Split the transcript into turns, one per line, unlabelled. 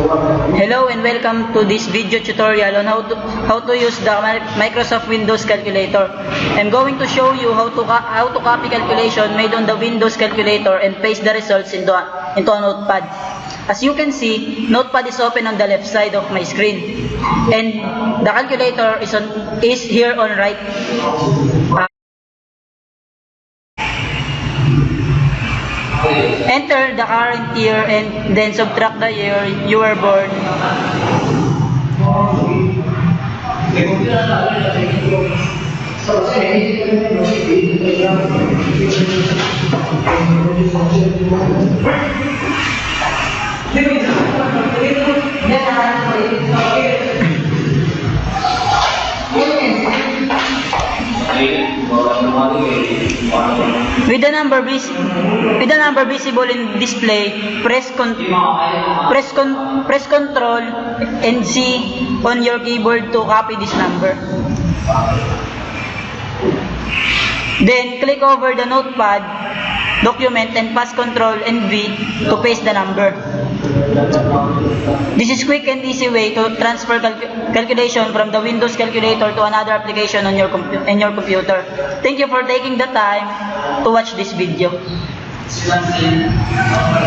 Hello and welcome to this video tutorial on how to use the Microsoft Windows calculator. I'm going to show you how to copy calculation made on the Windows calculator and paste the results into a notepad. As you can see, notepad is open on the left side of my screen, and the calculator is here on right. Enter the current year and then subtract the year you were born. With the number visible in display, press Ctrl and C on your keyboard to copy this number. Then click over the notepad document and pass Ctrl and V to paste the number. This is quick and easy way to transfer calculation from the Windows calculator to another application on your computer. Thank you for taking the time to watch this video.